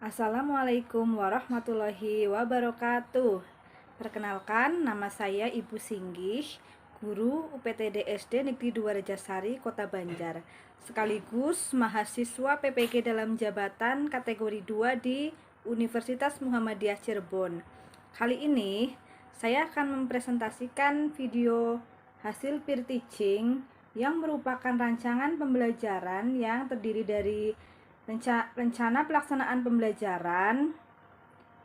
Assalamualaikum warahmatullahi wabarakatuh. Perkenalkan, nama saya Ibu Singgih, guru UPTD SD Negeri 2 Rejasari, Kota Banjar, sekaligus mahasiswa PPG dalam jabatan kategori 2 di Universitas Muhammadiyah Cirebon. Kali ini, saya akan mempresentasikan video hasil peer teaching yang merupakan rancangan pembelajaran yang terdiri dari rencana pelaksanaan pembelajaran,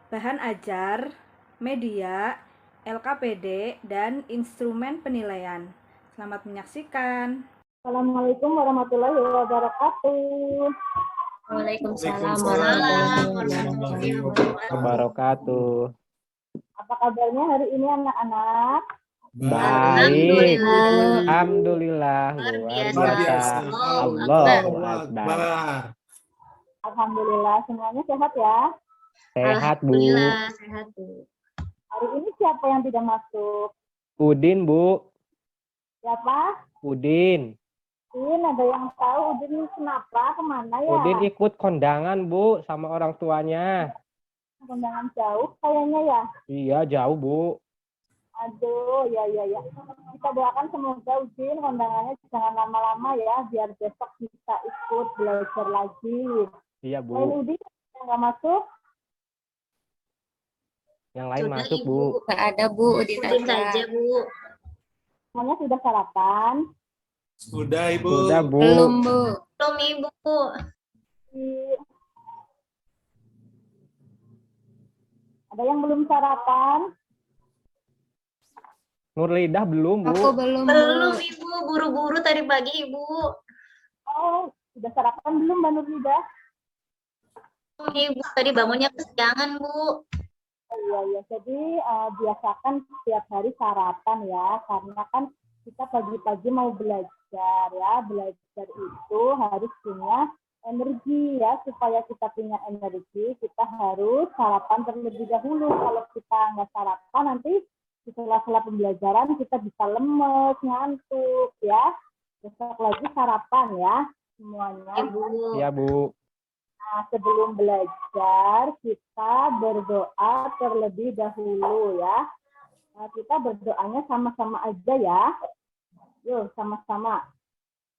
bahan ajar, media, LKPD, dan instrumen penilaian. Selamat menyaksikan. Assalamualaikum warahmatullahi wabarakatuh. Waalaikumsalam warahmatullahi wabarakatuh. Apa kabarnya hari ini anak-anak? Baik, alhamdulillah, luar biasa. Allahu Akbar. Alhamdulillah semuanya sehat ya. Sehat, Bu. Sehat, Bu. Hari ini siapa yang tidak masuk? Udin, Bu. Siapa? Udin. Udin, ada yang tahu Udin kenapa? Kemana ya? Udin ikut kondangan, Bu, sama orang tuanya. Kondangan jauh kayaknya ya. Iya, jauh, Bu. Aduh, ya. Kita doakan semoga Udin kondangannya jangan lama-lama ya, biar besok bisa ikut belajar lagi. Iya, Bu. Lain Udin yang nggak masuk? Yang lain Sudah, masuk, Ibu. Bu. Nggak ada, Bu. Udin saja, Bu. Semuanya sudah sarapan? Sudah, Ibu. Sudah, Bu. Belum, Bu. Belum, Ibu. Ada yang belum sarapan? Nurlidah belum, Bu. Aku belum, Bu. Belum, Ibu. Buru-buru tadi pagi, Ibu. Oh, sudah sarapan belum, Mbak Nurlidah? Ibu tadi bangunnya kesiangan, Bu. Iya. Jadi biasakan setiap hari sarapan ya, karena kan kita pagi-pagi mau belajar ya. Belajar itu harus punya energi ya. Supaya kita punya energi, kita harus sarapan terlebih dahulu. Kalau kita nggak sarapan, nanti setelah pembelajaran kita bisa lemes, ngantuk ya. Besok lagi sarapan ya semuanya. Ibu. Iya, Bu. Nah, sebelum belajar kita berdoa terlebih dahulu ya. Nah, kita berdoanya sama-sama aja ya. Yuk, sama-sama.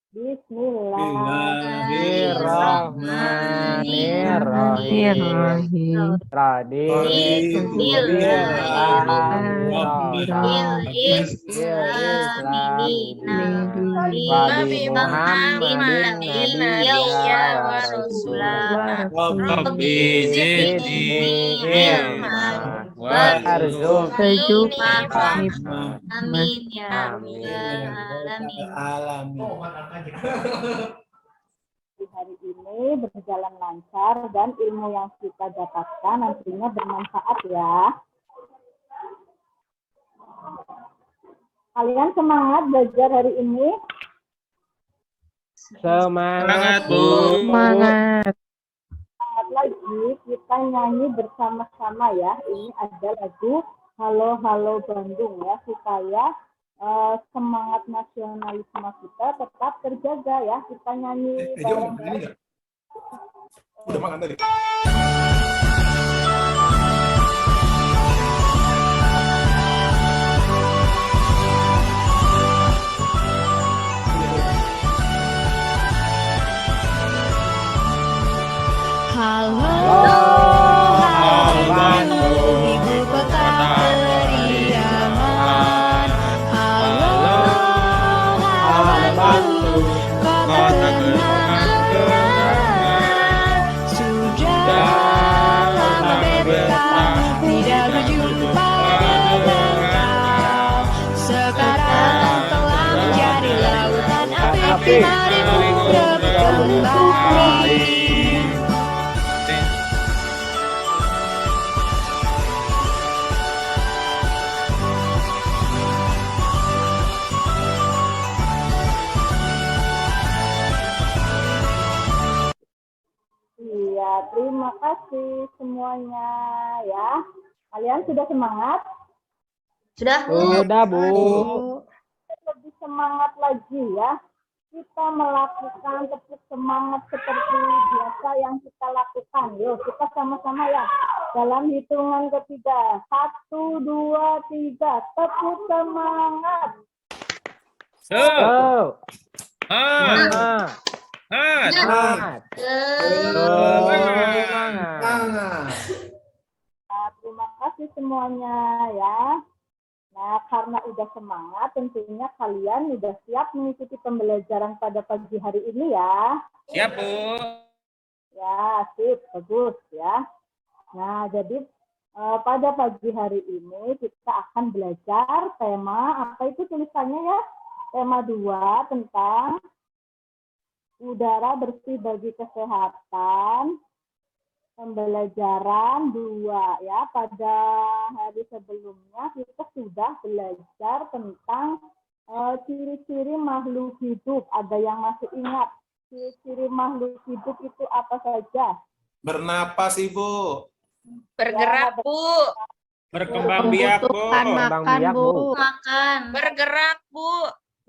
Bismillahirrahmanirrahim. Amin ya rabbal alamin. Di hari ini berjalan lancar dan ilmu yang kita dapatkan nantinya bermanfaat ya. Kalian semangat belajar hari ini? Semangat, Bu. Semangat. Semangat lagi, kita nyanyi bersama-sama ya. Ini ada lagu Halo Halo Bandung ya, supaya semangat nasionalisme kita tetap terjaga ya. Kita nyanyi bareng-bareng. Udah makan tadi. Halo, Bandung, ibu kota periangan. Halo, Bandung, kota kenangan. Sudah lama beta tidak berjumpa dengan kau. Sekarang telah menjadi lautan api, marimu kembali. Iya, terima kasih semuanya ya. Kalian sudah semangat? Sudah, Bu. Sudah, Bu. Lebih semangat lagi ya. kita melakukan tepuk semangat seperti biasa yang kita lakukan. Yuk, kita sama-sama ya. Dalam hitungan ketiga. 1, 2, 3. Tepuk semangat. Oh, Ah, semangat. ah. Nah, terima kasih semuanya ya. Nah, karena udah semangat, tentunya kalian udah siap mengikuti pembelajaran pada pagi hari ini ya. Siap, Bu. Ya, sip, bagus ya. Nah, jadi pada pagi hari ini kita akan belajar tema, apa itu tulisannya ya? Tema 2 tentang udara bersih bagi kesehatan. Pembelajaran 2 ya. Pada hari sebelumnya kita sudah belajar tentang ciri-ciri makhluk hidup. Ada yang masih ingat ciri-ciri makhluk hidup itu apa saja? Bernapas, Ibu. Bergerak, Bu. Berkembang biak, Bu. Membutuhkan makan, biak, Bu. Bu. Makan. Bergerak, Bu.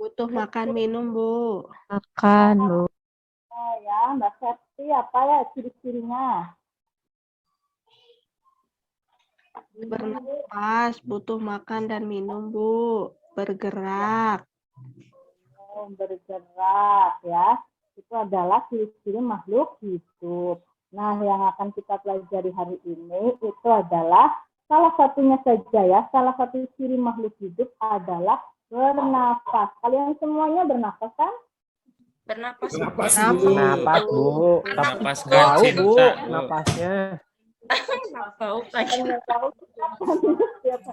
Butuh makan minum, Bu. Makan, Bu. Oh ya, Mbak Septi apa ya ciri-cirinya? Bernapas, butuh makan dan minum, Bu. Bergerak. Bergerak ya. Itu adalah ciri-ciri makhluk hidup. Nah, yang akan kita pelajari hari ini itu adalah salah satunya saja ya. Salah satu ciri makhluk hidup adalah bernafas. Kalian semuanya bernafas kan? Bernapas. Bernapas, Bu. Napas, Bu. Tapi Napas tahu, kan Bu, cinta, Bu. napasnya. Tahu lagi. Kalian tahu siapa?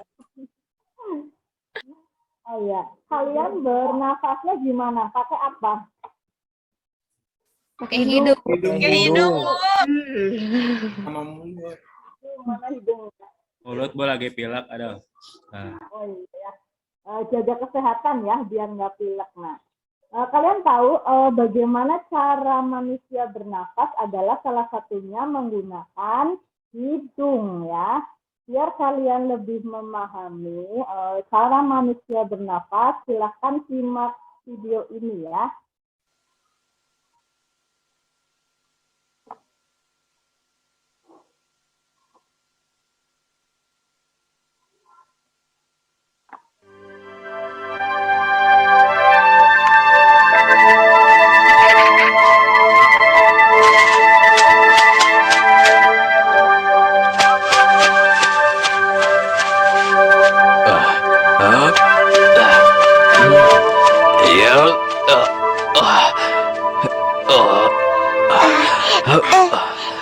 Oh ya, kalian bernafasnya gimana? Pakai apa? Pakai hidung. Hidung, Pakai hidung, Bu. sama mulut. Mana hidungnya? Mulut Bu lagi pilek, aduh. Nah. Oh iya. Jaga kesehatan ya, biar nggak pilek. Nah, kalian tahu bagaimana cara manusia bernafas adalah salah satunya menggunakan hidung ya. Biar kalian lebih memahami cara manusia bernafas, silahkan simak video ini ya.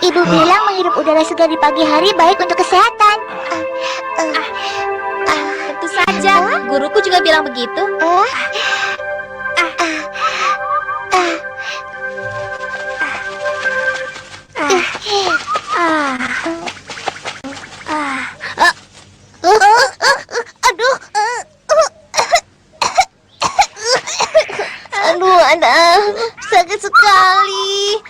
Ibu bilang menghirup udara segar di pagi hari baik untuk kesehatan. Tentu saja, guruku juga bilang begitu. Aduh, anak, sakit sekali.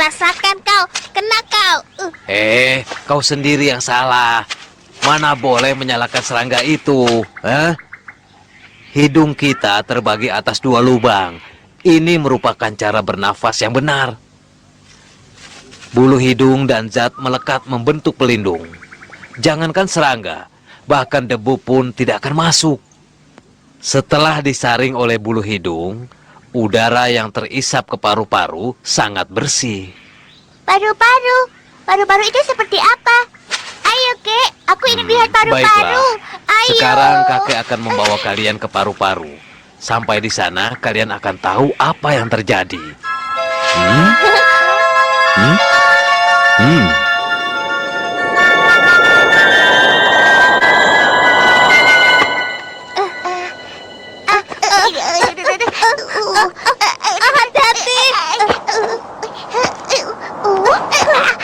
Rasakan kau, kena kau. Kau sendiri yang salah. Mana boleh menyalahkan serangga itu, Hidung kita terbagi atas 2 lubang. Ini merupakan cara bernafas yang benar. Bulu hidung dan zat melekat membentuk pelindung. Jangankan serangga, bahkan debu pun tidak akan masuk. Setelah disaring oleh bulu hidung, udara yang terisap ke paru-paru sangat bersih. Paru-paru. Paru-paru itu seperti apa? Ayo, Kek. Aku ingin lihat paru-paru. Baiklah. Ayo. Sekarang kakek akan membawa kalian ke paru-paru. Sampai di sana kalian akan tahu apa yang terjadi.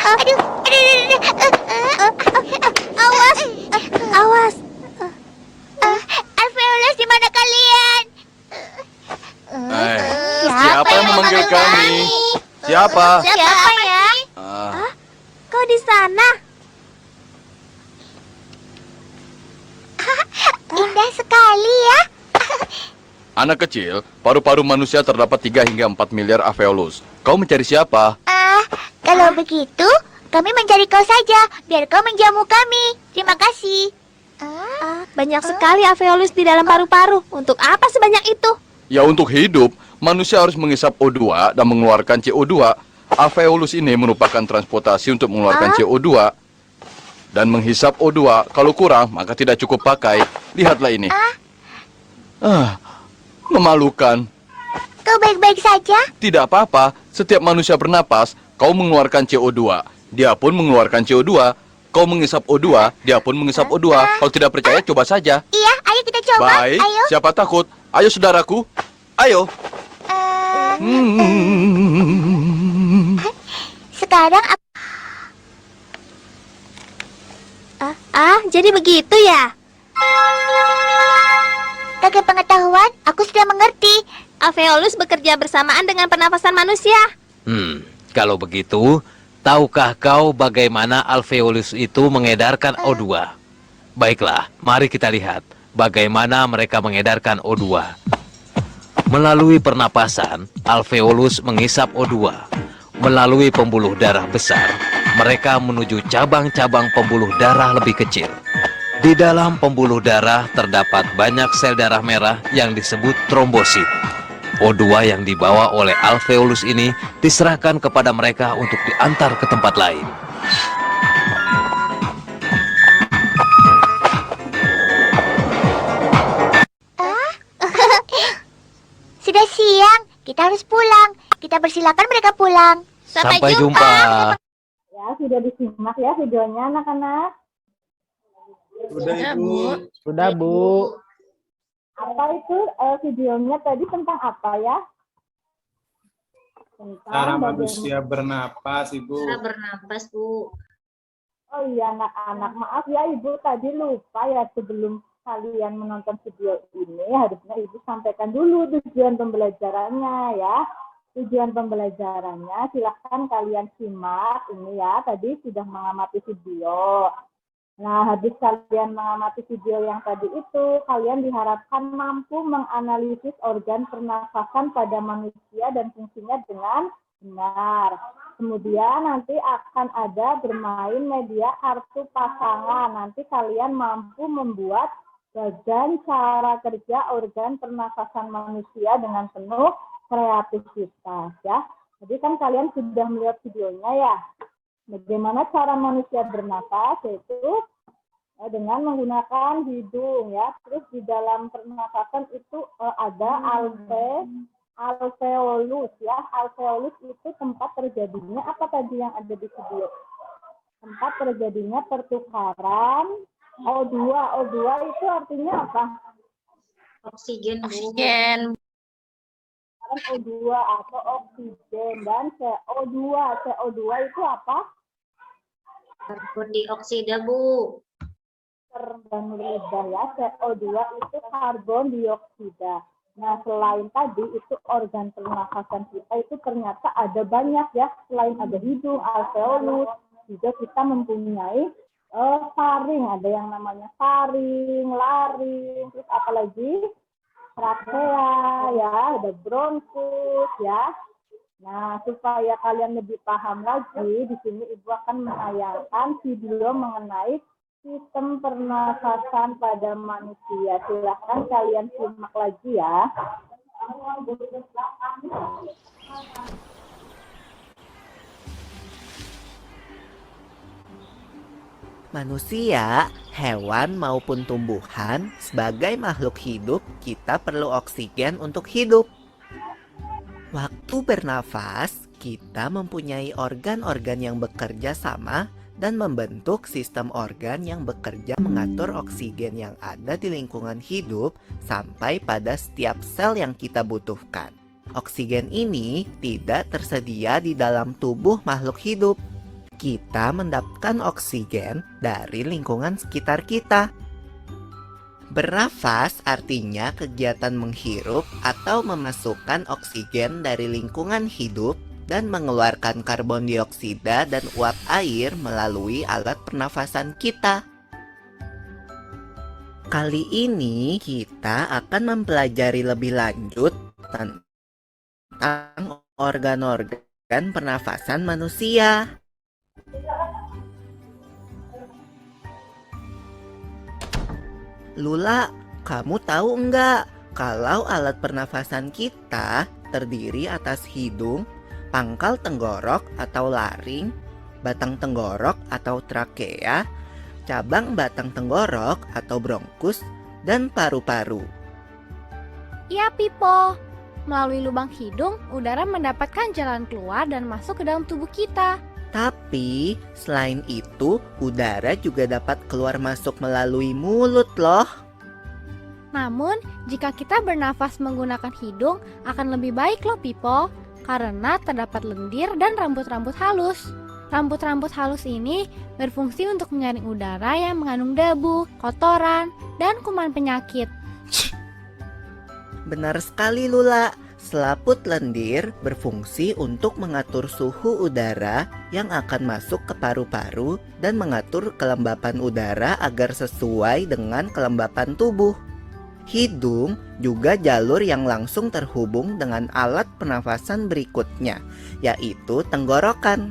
Hati-hati. Awas. Awas. Alveolus, di mana kalian? Siapa yang memanggil kami? Siapa? Siapa ya? Kau di sana? Indah sekali ya. Anak kecil, paru-paru manusia terdapat 3 hingga 4 miliar alveolus. Kau mencari siapa? Kalau begitu, kami mencari kau saja, biar kau menjamu kami. Terima kasih. Banyak sekali alveolus di dalam paru-paru. Untuk apa sebanyak itu? Ya untuk hidup, manusia harus menghisap O2 dan mengeluarkan CO2. Alveolus ini merupakan transportasi untuk mengeluarkan CO2 dan menghisap O2. Kalau kurang, maka tidak cukup pakai. Lihatlah ini. Memalukan. Kau baik-baik saja? Tidak apa-apa, setiap manusia bernapas, kau mengeluarkan CO2. Dia pun mengeluarkan CO2. Kau mengisap O2, dia pun mengisap O2. Kalau tidak percaya, coba saja. Iya, ayo kita coba. Baik, Ayo. siapa takut? Ayo saudaraku, ayo. Sekarang Jadi begitu ya? Kakek pengetahuan, aku sudah mengerti. Alveolus bekerja bersamaan dengan pernafasan manusia. Kalau begitu, tahukah kau bagaimana alveolus itu mengedarkan O2? Baiklah, mari kita lihat bagaimana mereka mengedarkan O2. Melalui pernapasan, alveolus menghisap O2. Melalui pembuluh darah besar, mereka menuju cabang-cabang pembuluh darah lebih kecil. Di dalam pembuluh darah terdapat banyak sel darah merah yang disebut trombosit. O2 yang dibawa oleh alveolus ini diserahkan kepada mereka untuk diantar ke tempat lain. Sudah siang, kita harus pulang. Kita persilakan mereka pulang. Sampai jumpa. Ya, sudah disimak ya videonya anak-anak. Sudah, Ibu. Sudah, Bu. Apa itu videonya tadi tentang apa ya? Tentang Cara bagaimana- manusia bernapas, Ibu. Cara bernapas, Bu. Oh iya anak-anak, maaf ya Ibu tadi lupa ya, sebelum kalian menonton video ini harusnya Ibu sampaikan dulu tujuan pembelajarannya ya. Tujuan pembelajarannya silahkan kalian simak ini ya, tadi sudah mengamati video. Nah, habis kalian mengamati video yang tadi itu, kalian diharapkan mampu menganalisis organ pernafasan pada manusia dan fungsinya dengan benar. Kemudian nanti akan ada bermain media kartu pasangan. Nanti kalian mampu membuat bagan cara kerja organ pernafasan manusia dengan penuh kreativitas ya. Jadi kan kalian sudah melihat videonya ya. Bagaimana cara manusia bernapas, yaitu dengan menggunakan hidung ya. Terus di dalam pernafasan itu ada alveolus ya. Alveolus itu tempat terjadinya apa tadi yang ada di video? Tempat terjadinya pertukaran O2. O2 itu artinya apa? Oksigen, Bu. Oksigen. O2 atau oksigen, dan CO2. CO2 itu apa? Karbon dioksida, Bu. Dan lidah ya. CO2 itu karbon dioksida. Nah, selain tadi itu organ pernafasan kita itu ternyata ada banyak ya. Selain ada hidung, alveolus, juga kita mempunyai faring. Ada yang namanya faring, laring, terus apa lagi? Trakea ya, ada bronkus ya. Nah, supaya kalian lebih paham lagi, di sini Ibu akan menayangkan video mengenai sistem pernafasan pada manusia. Silahkan kalian simak lagi ya. Manusia, hewan maupun tumbuhan, sebagai makhluk hidup, kita perlu oksigen untuk hidup. Waktu bernafas, kita mempunyai organ-organ yang bekerja sama dan membentuk sistem organ yang bekerja mengatur oksigen yang ada di lingkungan hidup sampai pada setiap sel yang kita butuhkan. Oksigen ini tidak tersedia di dalam tubuh makhluk hidup. Kita mendapatkan oksigen dari lingkungan sekitar kita. Bernafas artinya kegiatan menghirup atau memasukkan oksigen dari lingkungan hidup dan mengeluarkan karbon dioksida dan uap air melalui alat pernafasan kita. Kali ini kita akan mempelajari lebih lanjut tentang organ-organ pernafasan manusia. Lula, kamu tahu enggak kalau alat pernafasan kita terdiri atas hidung, pangkal tenggorok atau laring, batang tenggorok atau trakea, cabang batang tenggorok atau bronkus, dan paru-paru. Iya, Pipo. Melalui lubang hidung, udara mendapatkan jalan keluar dan masuk ke dalam tubuh kita. Tapi selain itu, udara juga dapat keluar masuk melalui mulut loh. Namun, jika kita bernafas menggunakan hidung, akan lebih baik loh, Pipo. Karena terdapat lendir dan rambut-rambut halus. Rambut-rambut halus ini berfungsi untuk menyaring udara yang mengandung debu, kotoran, dan kuman penyakit. Benar sekali, Lula. Selaput lendir berfungsi untuk mengatur suhu udara yang akan masuk ke paru-paru dan mengatur kelembapan udara agar sesuai dengan kelembapan tubuh. Hidung juga jalur yang langsung terhubung dengan alat pernafasan berikutnya, yaitu tenggorokan.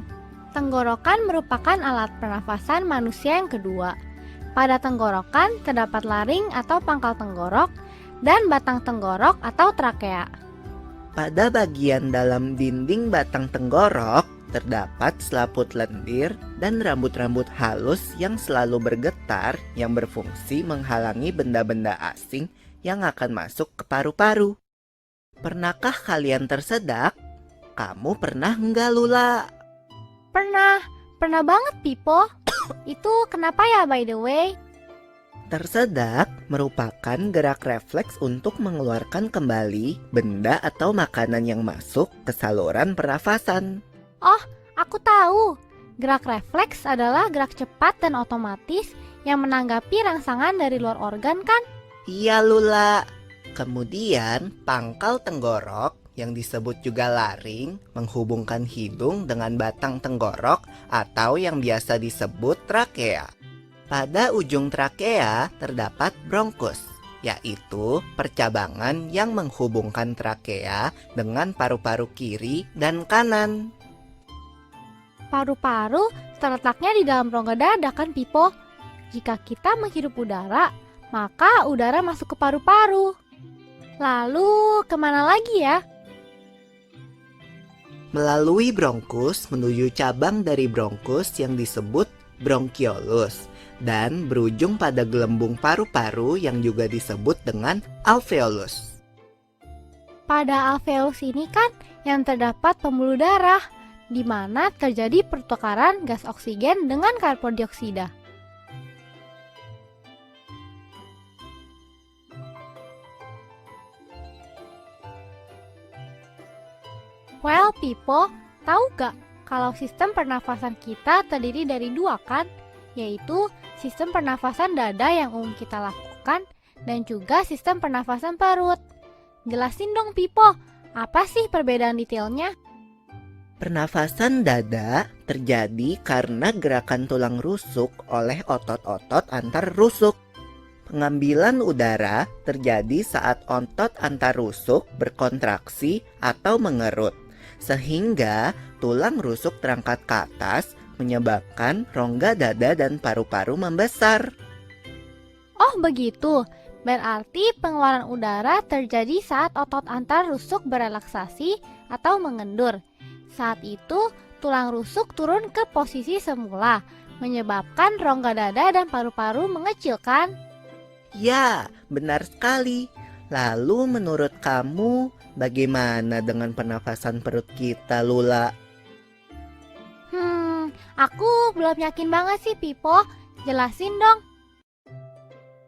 Tenggorokan merupakan alat pernafasan manusia yang kedua. Pada tenggorokan terdapat laring atau pangkal tenggorok dan batang tenggorok atau trakea. Pada bagian dalam dinding batang tenggorok terdapat selaput lendir dan rambut-rambut halus yang selalu bergetar yang berfungsi menghalangi benda-benda asing yang akan masuk ke paru-paru. Pernahkah kalian tersedak? Kamu pernah enggak, Lula? Pernah banget, Pipo. Itu kenapa ya, by the way? Tersedak merupakan gerak refleks untuk mengeluarkan kembali benda atau makanan yang masuk ke saluran pernafasan. Oh, aku tahu. Gerak refleks adalah gerak cepat dan otomatis yang menanggapi rangsangan dari luar organ kan? Iya, Lula. Kemudian pangkal tenggorok yang disebut juga laring menghubungkan hidung dengan batang tenggorok atau yang biasa disebut trakea. Pada ujung trakea terdapat bronkus, yaitu percabangan yang menghubungkan trakea dengan paru-paru kiri dan kanan. Paru-paru terletaknya di dalam rongga dada kan, Pipo? Jika kita menghirup udara, maka udara masuk ke paru-paru. Lalu kemana lagi ya? Melalui bronkus menuju cabang dari bronkus yang disebut bronkiolus dan berujung pada gelembung paru-paru yang juga disebut dengan alveolus. Pada alveolus ini kan yang terdapat pembuluh darah, di mana terjadi pertukaran gas oksigen dengan karbon dioksida. Well, Pipo, tahu gak kalau sistem pernafasan kita terdiri dari dua kan? Yaitu sistem pernafasan dada yang umum kita lakukan dan juga sistem pernafasan perut. Jelasin dong, Pipo, apa sih perbedaan detailnya? Pernafasan dada terjadi karena gerakan tulang rusuk oleh otot-otot antar rusuk. Pengambilan udara terjadi saat otot antar rusuk berkontraksi atau mengerut, sehingga tulang rusuk terangkat ke atas menyebabkan rongga dada dan paru-paru membesar. Oh begitu, berarti pengeluaran udara terjadi saat otot antar rusuk berelaksasi atau mengendur. Saat itu tulang rusuk turun ke posisi semula, menyebabkan rongga dada dan paru-paru mengecil kan? Ya, benar sekali. Lalu menurut kamu, bagaimana dengan pernafasan perut kita, Lula? Aku belum yakin banget sih, Pipo. Jelasin dong.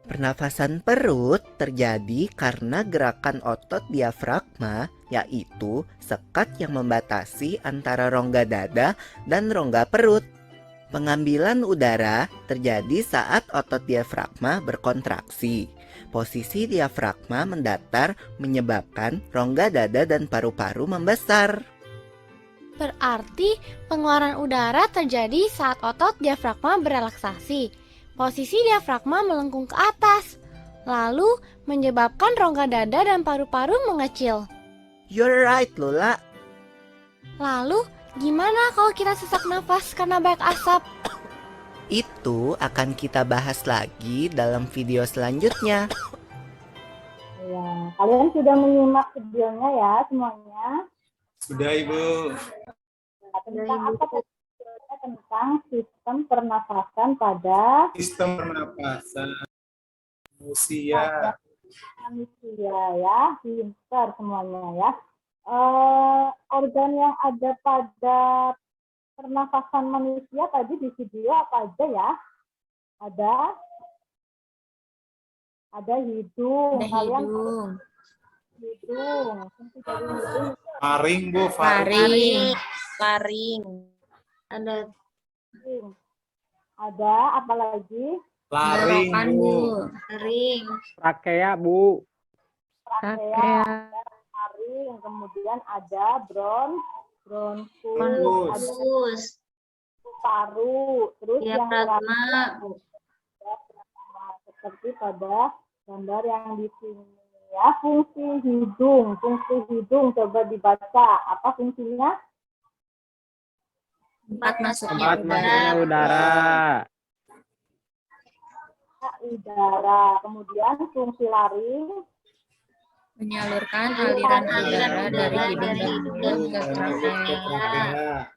Pernafasan perut terjadi karena gerakan otot diafragma, yaitu sekat yang membatasi antara rongga dada dan rongga perut. Pengambilan udara terjadi saat otot diafragma berkontraksi. Posisi diafragma mendatar menyebabkan rongga dada dan paru-paru membesar. Berarti pengeluaran udara terjadi saat otot diafragma berelaksasi. Posisi diafragma melengkung ke atas. lalu menyebabkan rongga dada dan paru-paru mengecil. You're right, Lula. Lalu, gimana kalau kita sesak nafas karena banyak asap? Itu akan kita bahas lagi dalam video selanjutnya. Ya, kalian sudah menyimak videonya ya semuanya. Sudah, Ibu. Nah, tentang apa tadi? Tentang sistem pernafasan pada Sistem pernapasan manusia. manusia ya, pintar semuanya ya. Organ yang ada pada pernafasan manusia tadi di video apa aja ya? Ada hidung. Kalian hidung. Fungsi dari hidung Faring, Bu. Laring. Laring. Ada ada apa lagi? Laring, Bu. laring. Trakea, Bu. Trakea, laring, kemudian ada bronkus, ada Bronkus. paru, terus yang Diafragma. seperti pada gambar yang di sini ya. Fungsi hidung coba dibaca, apa fungsinya? Tempat masuknya Tempat masuknya udara. Udara. Kemudian fungsi laring, menyalurkan aliran udara dari hidung dan mulut ke Mulut ke trakea. trakea.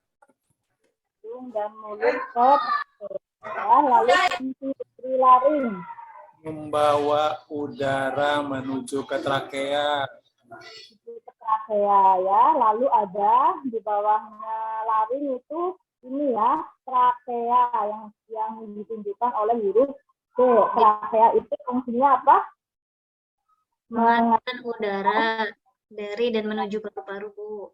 hidung dan mulut ke ya. Lalu fungsi laring, Membawa udara menuju ke trakea. ke trakea ya. Lalu ada di bawahnya laring itu ini ya, trakea yang ditunjukkan oleh huruf C. Trakea itu fungsinya apa? Mengalirkan udara dari dan menuju ke paru-paru, Bu.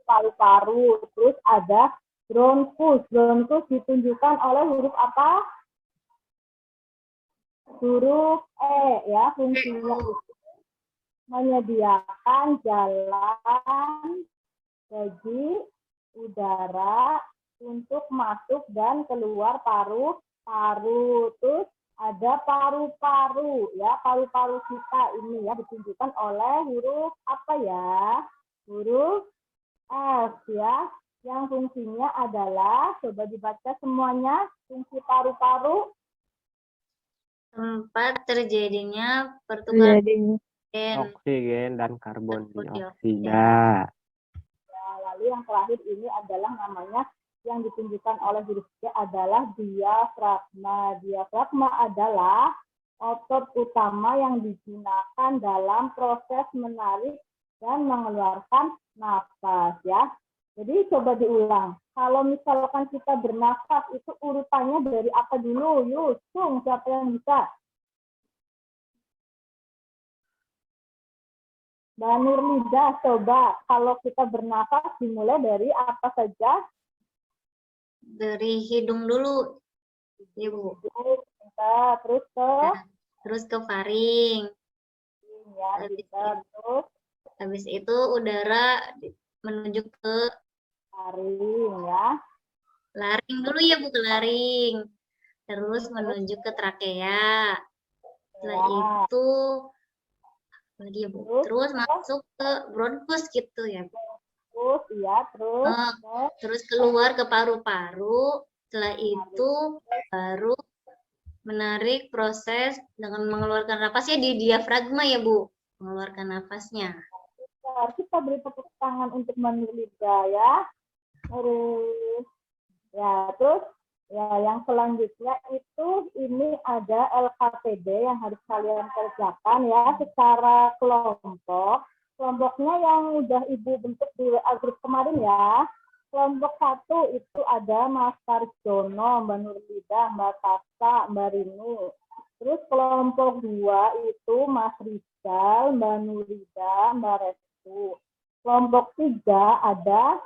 Paru-paru. Terus ada bronkus. Bronkus ditunjukkan oleh huruf apa? Huruf E ya. Fungsinya itu menyediakan jalan bagi udara untuk masuk dan keluar paru-paru. Terus ada paru-paru ya, paru-paru kita ini ya ditunjukkan oleh huruf apa ya? Huruf F ya, yang fungsinya adalah, coba dibaca semuanya, fungsi paru-paru. Tempat terjadinya pertukaran oksigen. Oksigen dan karbon dioksida. Ya, lalu yang terakhir ini adalah namanya yang ditunjukkan oleh huruf C adalah diafragma. Diafragma adalah otot utama yang digunakan dalam proses menarik dan mengeluarkan nafas ya. Jadi coba diulang. Kalau misalkan kita bernafas itu urutannya dari apa dulu? Yuk, siapa yang bisa? Mbak Nurlida, coba kalau kita bernafas dimulai dari apa saja? Dari hidung dulu, Ibu. Terus ke faring. Ya, habis itu udara menuju ke laring ya. Laring dulu ya, Bu, ke laring. Terus menuju ke trakea. Setelah itu lagi ya, Bu. Terus masuk ke bronkus gitu ya, Bu. Terus ya, terus keluar ke paru-paru. Setelah itu baru menarik proses dengan mengeluarkan nafasnya di diafragma ya, Bu. Mengeluarkan nafasnya. Kita beri tepuk tangan untuk Manulida ya. Terus yang selanjutnya itu ini ada LKPD yang harus kalian kerjakan ya secara kelompok. Kelompoknya yang udah Ibu bentuk di WA group kemarin ya. Kelompok 1 itu ada Mas Sarjono, Mbak Nurlida, Mbak Tasa, Mbak Rini. Terus kelompok 2 itu Mas Rizal, Mbak Nurlida, Mbak Restu. Kelompok 3 ada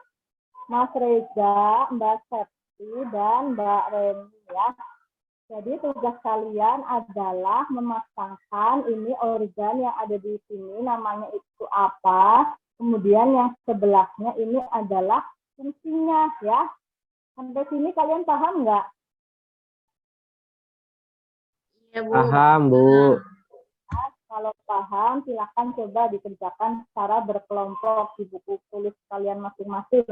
Mas Reza, Mbak Septi, dan Mbak Reni ya. Jadi tugas kalian adalah memasangkan ini organ yang ada di sini namanya itu apa. Kemudian yang sebelahnya ini adalah fungsinya ya. Sampai sini kalian paham nggak? Iya, Bu. Paham, Bu. Kalau paham, silakan coba dikerjakan secara berkelompok di buku tulis kalian masing-masing.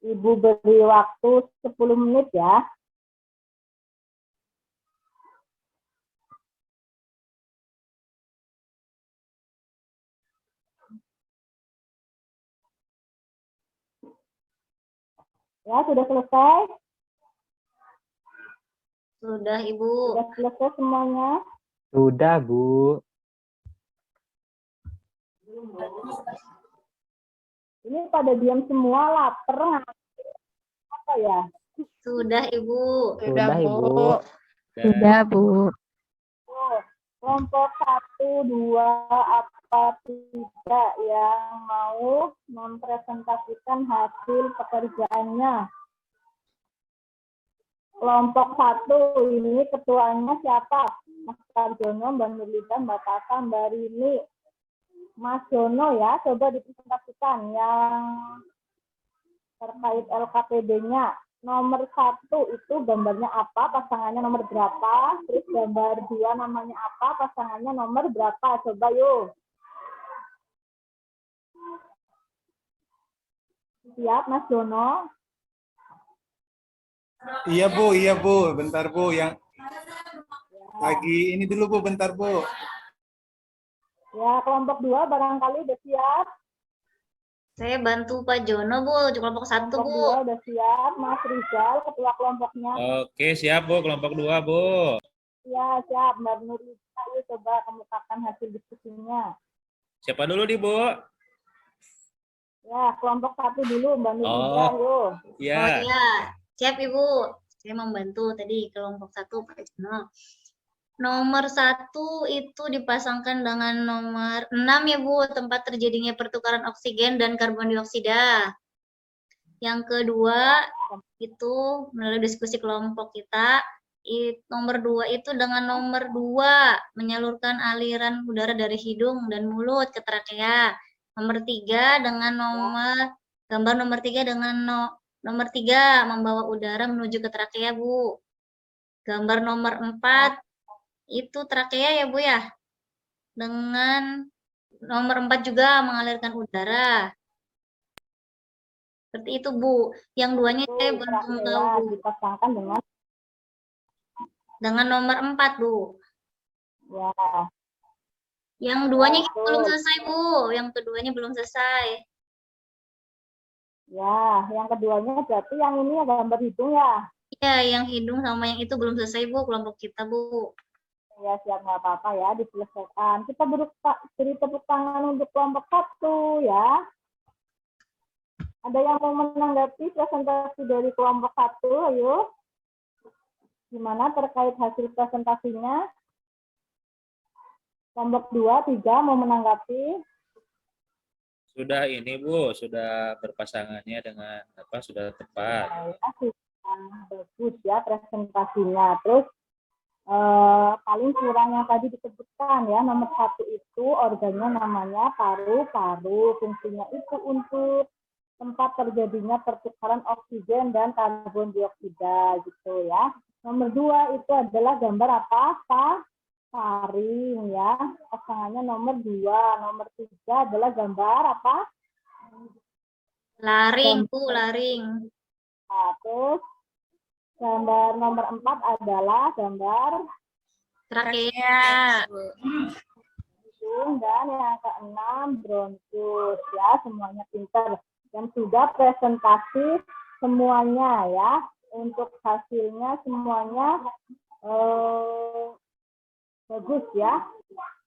Ibu beri waktu 10 menit ya. Ya, sudah selesai? Sudah, Ibu. Sudah selesai semuanya? Sudah, Bu. Ini pada diam semua, lapar, apa ya? Sudah, Ibu. Sudah, Ibu. Sudah, Bu. Oh, kelompok 1, 2, apa 3 yang mau mempresentasikan hasil pekerjaannya? Kelompok 1 ini ketuanya siapa? Mas Tarjono, Mbak Nurlida, Mbak Tata, Mbak Rini. Mas Jono ya, coba dipresentasikan yang terkait LKPD-nya. Nomor 1 itu gambarnya apa, pasangannya nomor berapa, terus gambar 2 namanya apa, pasangannya nomor berapa, coba yuk. Siap, Mas Jono? Iya Bu, bentar Bu, yang lagi ini dulu Bu, bentar Bu. Ya, kelompok 2 barangkali udah siap. Saya bantu Pak Jono, Bu. Kelompok 1, Kelompok Bu. 2 udah siap. Mas Rizal, ketua kelompoknya. Oke, siap Bu, kelompok 2 Bu. Ya, siap. Mbak Nurlita, yuk coba kemukakan hasil diskusinya. Siapa dulu nih, Bu? Ya, kelompok 1 dulu, Mbak Nurlita, yuk. Iya. Oh iya, siap Ibu. Saya membantu tadi kelompok 1 Pak Jono. Nomor 1 itu dipasangkan dengan nomor 6 ya Bu, tempat terjadinya pertukaran oksigen dan karbon dioksida. Yang kedua itu melalui diskusi kelompok kita, nomor 2 itu dengan nomor 2 menyalurkan aliran udara dari hidung dan mulut ke trakea. Nomor 3 dengan gambar nomor 3 dengan nomor 3 membawa udara menuju ke trakea, Bu. Gambar nomor 4 itu trakea ya Bu ya. Dengan nomor 4 juga mengalirkan udara. Seperti itu Bu. Yang duanya saya belum tahu Bu. Dipasangkan dengan nomor 4 Bu. Ya. Yang duanya belum selesai Bu. Yang keduanya belum selesai. Ya, yang keduanya berarti yang ini gambar hidung ya? Iya, yang hidung sama yang itu belum selesai Bu, kelompok kita Bu. Ya, siap, nggak apa-apa ya, diselesaikan. Kita beri tepuk tangan untuk kelompok 1 ya. Ada yang mau menanggapi presentasi dari kelompok 1, ayo. Gimana terkait hasil presentasinya? Kelompok 2, 3 mau menanggapi? Sudah ini Bu, sudah berpasangannya dengan apa? Sudah tepat. Bagus ya presentasinya. Terus paling kurang yang tadi disebutkan ya, nomor 1 itu organnya namanya paru-paru. Fungsinya itu untuk tempat terjadinya pertukaran oksigen dan karbon dioksida gitu ya. Nomor 2 itu adalah gambar apa? Taring ya. Pasangannya nomor 2. Nomor 3 adalah gambar apa? Laring, Bu, laring. Nah, terus gambar nomor 4 adalah gambar trakea. Dan yang ke-6 bronkus ya, semuanya pintar. Dan sudah presentasi semuanya ya. Untuk hasilnya semuanya bagus ya.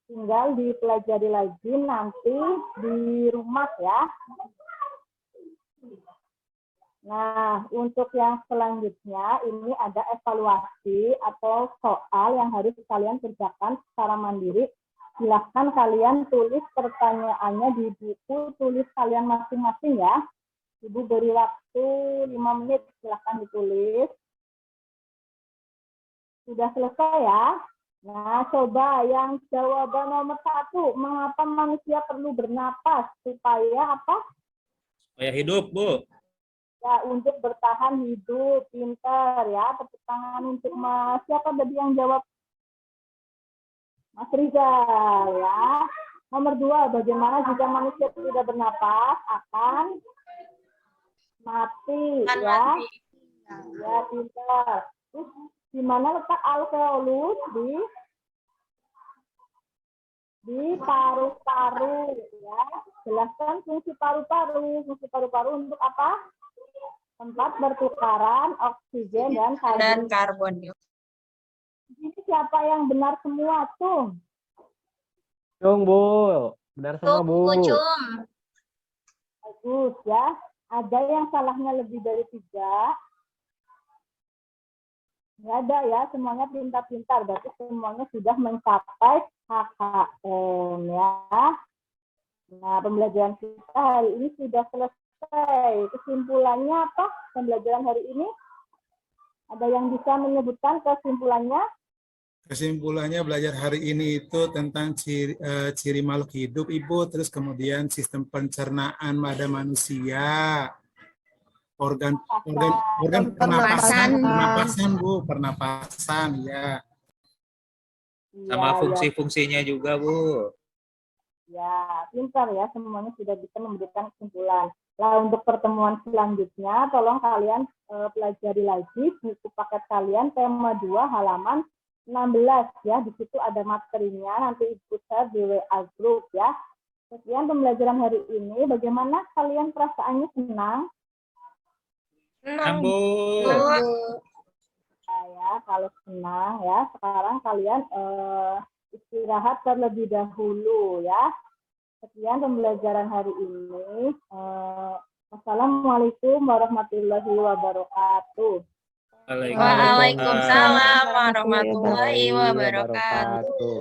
Tinggal dipelajari lagi nanti di rumah ya. Nah, untuk yang selanjutnya ini ada evaluasi atau soal yang harus kalian kerjakan secara mandiri. Silahkan kalian tulis pertanyaannya di buku tulis kalian masing-masing ya. Ibu beri waktu 5 menit, silahkan ditulis. Sudah selesai ya? Nah, coba yang jawaban nomor 1, mengapa manusia perlu bernapas? Supaya apa? Supaya hidup, Bu. Ya, untuk bertahan hidup, pintar ya. Tepuk tangan untuk Mas. Siapa tadi yang jawab? Mas Rizal ya. Nomor 2, bagaimana jika manusia tidak bernapas akan mati ya. Ya, pintar. Terus di mana letak alveolus? Di paru-paru ya. Jelaskan fungsi paru-paru. Fungsi paru-paru untuk apa? Tempat bertukaran oksigen dan karbon. Ini siapa yang benar semua tuh? Cung, Bu. Benar semua, Bu. Cung. Bagus ya. Ada yang salahnya lebih dari 3? Nggak ada ya, semuanya pintar-pintar. Berarti semuanya sudah mencapai HKM ya. Nah, pembelajaran kita hari ini sudah selesai. Kesimpulannya apa pembelajaran hari ini? Ada yang bisa menyebutkan kesimpulannya? Kesimpulannya belajar hari ini itu tentang ciri makhluk hidup, Ibu, terus kemudian sistem pencernaan pada manusia, organ pernapasan, Bu, pernapasan ya. Sama fungsi-fungsinya juga, Bu. Ya, pintar ya, semuanya sudah bisa memberikan kesimpulan. Nah, untuk pertemuan selanjutnya, tolong kalian pelajari lagi buku paket kalian tema 2 halaman 16 ya. Di situ ada materinya, nanti ikut saya di WA group ya. Sekian pembelajaran hari ini. Bagaimana kalian perasaannya, senang? Senang, Bu. Ya, kalau senang ya, sekarang kalian istirahat terlebih dahulu ya. Sekian pembelajaran hari ini. Wassalamualaikum warahmatullahi wabarakatuh. Waalaikumsalam warahmatullahi wabarakatuh.